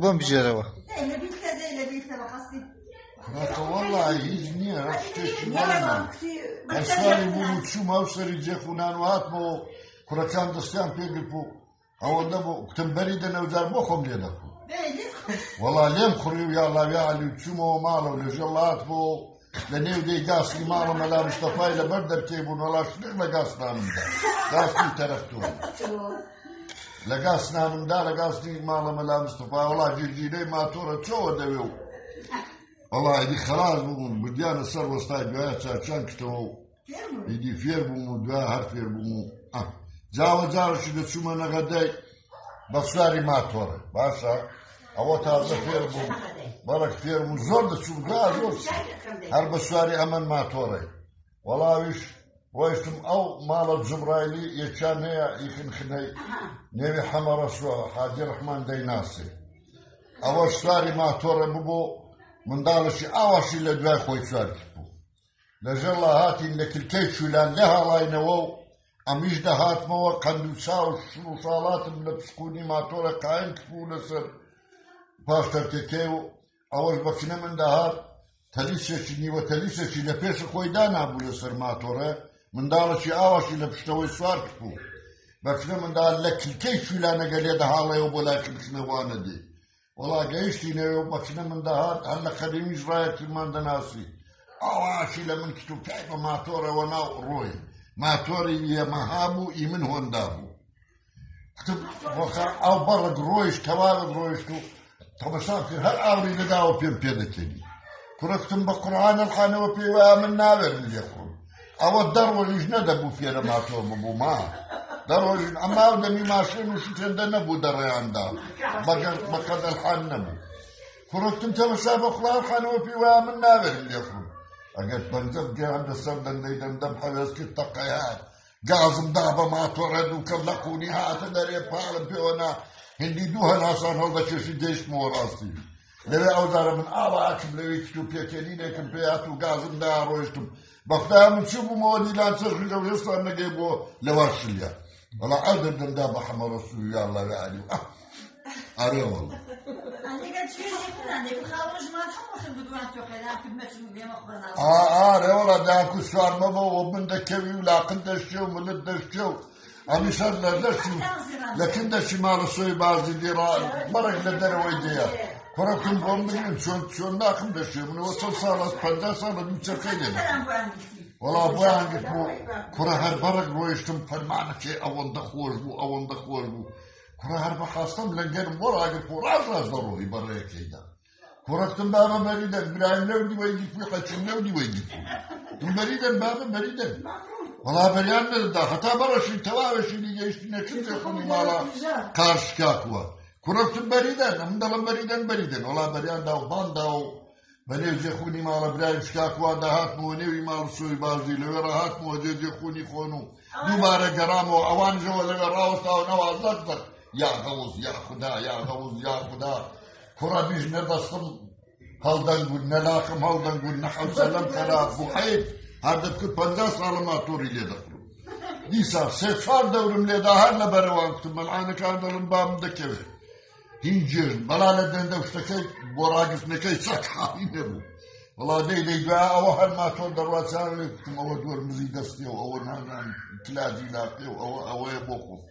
بۆم بژێرەوە والله هیچ نییە ئەسوانی بوو چووم ئەو سەری جێخونان و هاتمەوە کوڕەکان دەستیان پێگرت بوو ئەوەندە بۆ کتمبەری دەنەوزار بۆ خۆم لێ دەکوم وەڵا لێم خوڕی و یاڵاوی عەلی و چوومەوە ماڵە و لەژێر هاتمەوە لە نێو دەی گاستی ماڵە مەلا مستەفای لەبەر دەرکێ بوون وەڵا شتێک لە گاستانمدا گاستی تەرەختۆ لە گاستانمدا لە گاستی ماڵە مەلا مستەفا وەڵا گیرگیرەی ماتۆرە چۆوە دەوێ و وەڵا ئیدی خەلاص بووم بردیانە سەر وەستای دوایە چاچان کشتەوە و ئیدی فێر بووم و دوای هەر فێر بووم و جاوە جارەشی دەچوومە نەغەدەی بە سواری ماتۆرە باشە ئەوە تازە فێر بووم بەڵک فێر بووم زۆر دەچووم زۆر هەر بە سواری ئەمەن ماتۆڕی وەڵاویش ڕۆیشتم ئەو ماڵە جبرایلی یەکیان هەیە ئیخنخنەی نێوی حەمەڕەسوە حاجی ڕەحمان دەیناسێ ئەوەش سواری ماتۆڕە ببوو منداڵشی ئاواشی لە دوای خۆی سوار کرد بوو لەژەڵا هاتین لە کلکەی چولان لێ هاڵاینەوە و ئەمیش دەهاتمەوە قەند و چاو و شاڵاتم لە پسکوونی ماتۆرە قایم کردبوو لەسەر پاش تەرکەکەی و ئەوەش بەکنە من دەهات تەلیسێکی نیوە تەلیسێکی لە پێش خۆی دانابوو لەسەر ماتۆرە منداڵەکی ئاواشی لە پشتەوەی سوار کرد بوو بەکنە منداڵ لە کلکەی چولانەگە لێ دەهاڵەیەوە بۆ لای کلکشنەوانە دێ وەڵا گەیشتینەوە بەکنە من دەهات هەر لە قەدیمیش ڕایەکترمان دەناسی ئاواشی لە من کت و پای بە ماتۆرەوە ناو ڕۆی ماتۆری ئێمەها بوو ئی من هۆندا بوو ئەو بەڕک ڕۆیشت تەواوت ڕۆیشت و تەمەشا کرد هەر ئاوری لەداوە پێم پێ دەکەنی کوڕەکتم بە قورئان ئەڵخانەوە پێی وایە من ناوێرم لێ خۆم ئەوە دەڕۆژیش نەدەبوو فێرە ماتۆر ببوو ما دەڕۆژین ئەما و دەمی ماشین و شتێندە نەبوو دەڕێیاندا بەقەد ئەلحان نەبوو کوڕەکتم تەمەشا بە قورئان خانەوە پێی وایە من ناوێرم لێ خۆم ئەگەر پەنجەم گیان لەسەر دەنگەی دەمدەم حەوێز کرد تەقەی هات گازم دا بە ماتۆرە دووکەم لە قوونی هاتە دەرێ پاڵم پێوەنا هندی دوو هەناسان هەڵدەکێشی گەیشتمەوە ڕاستی لەوێ ئەوزارە من ئاواکم لەوەی کت و پێکەنینێکم پێ هات و گازم دا ڕۆیشتم بەخدایە من چوو بوومەوە دیلان چەشی لەو هێستا نەگەی بۆ لەوار شلیا وەڵا ئەو دەردەمدا بە حەمەڕەسوو یا ئەڵڵاوی عەلی و ئارێ وەڵڵا ئارێ وەڵا داکو سوارمەمەوە من دەکەوی و لاقن دەشتێ و ملت دەشتێ و ئەمیشەر لە دەشتی لە کندەشی ماڵە سۆی بازی دیڕا بەڕێک لە دەرەوەی دەیە کوڕەکتم بۆم بگرن چۆن ناکەم دەشتێ منەوە چەند ساڵە 50 ساڵە دوو چەرکەی لێ وەڵا بۆیان گرت بوو کوڕە هەر بەڕێک ڕۆیشتم فەرمانەکەی ئەوەندە خۆش بوو ئەوەندە خۆش بوو کوڕە هەر بەخاستەم لەنگەرم بۆ ڕاگرت بۆ ڕاز دەڕۆی بەڕێیەکەیدا کوڕەکتم بابە مەریدەن برایم لەو دیوەی گیرپوی قەچم لەو دیوەی گیرپوو دوو مەریدەن بابە مەریدەن وەڵا بەریان نەدەدا هەتا بەڕەشی تەواوەشی دیگەیشتی نەچم پێخۆنی ماڵە قارشکاکووە کوڕەکتم بەریدەن ئەم دەڵم بەریدەن وەڵا بەریاندا و باندا و بەنێو جێخوونی ماڵە برایم شکاکووان داهاتمەوە نێوی ماڵ سۆی بازی لەوێ ڕاهاتمەوە جێخوونی خۆن و دووبارە گەڕامەوە ئەوانژەوە لەوێ ڕاوەستاونەوە زەق یا غەوز یا خدا یا غەوز یا خدا کوڕە بیش نەدەستم هەڵدەنگون نەلاقم هەڵدەنگون نەحەوسەلەم خەراب بوو حەیف هەر دەبکرد 50 ساڵە ماتۆری لێ دەکڕم دیسا 3-4 دەورم لێدا هەر لەبەرەوان کتم مەلعانەکان دەڵم بام دەکەوێت هیچ جێژن بەڵا لە دەندە شتەکەی بۆ ڕاگرتنەکەی چەک حاڵی نەبوو وەڵا دەی دوای ئەوە هەر ماتۆر دەڕواچان لێ کتم ئەوە دووەرمزی دەستێ و ئەوە نازان کلادی لاپێ و ئەوەیە بۆ خۆم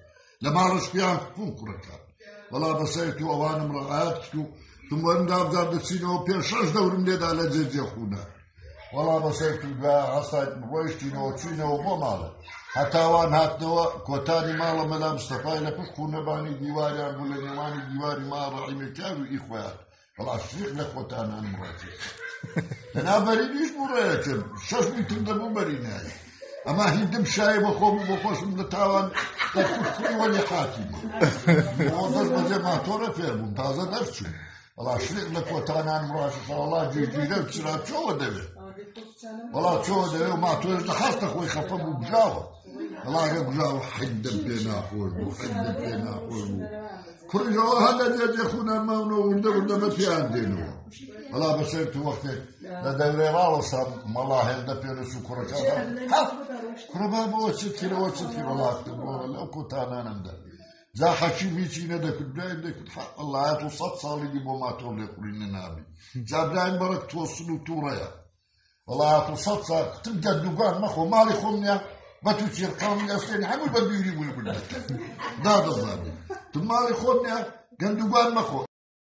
لە ماڵش پیان بووم کوڕەکان وەڵا بەسەرت و ئەوانم ڕەعات کرد و تموەرمدا بزار دەچینەوە 5-6 دەورم لێدا لە جێخوونە وەڵا بەسەرت و دوای هەستایت ڕۆیشتینەوە چوینەوە بۆ ماڵە هەتاوان هاتنەوە کۆتانی ماڵە مەلا مستەفای لە پشت خونەبانی دیواریان بوو لە نێوانی دیواری ماڵ ڕەحیمەکار و ئیخوات وەڵا شریق لە کۆتانان ڕاکێت لەنابەرینیش بوو ڕێیەکەم 6 میتر دەبوو بەرینایی ئەما هیندم شایە بە خۆم بۆ خۆشم لە تاوان دەکوشتنی وەلی قاتی بوو دەست بەجێ ماتۆرە فێر بووم تازە دەرچوو وەڵا شریق لە کۆتانان ڕاشە وەڵا جێگیرە و چرا چۆوە دەوێت وەڵا چۆوە دەوێت و ماتۆرش دەخاستە خۆی خەفە بوو بژاوە وەڵا هێ بژاوە حیندم پێ ناخۆش بوو کوڕیژەوە هەندە جێخوونان ماونەوە وردە بە پیان دێنەوە وەڵا بەسەر تو وەختێک لە دەورێ ڕاوەسان مەڵا هێندە پێنەس و کوڕەکان کوڕە بابەوە چت کرەوە چت کرد وەڵا کردەوە لەو کۆتانانمدا زا حشيمي سينا دك دك حق الله توصل صالي دي بوما تولي قرين نابي زا براين برك توصلوا توريا والله توصل تبدا الدكان مخو مالي خمنيا ما تشير قام يستني حمل بديري ويقول لك ده الزابي تمالي خمنيا كان دكان مخو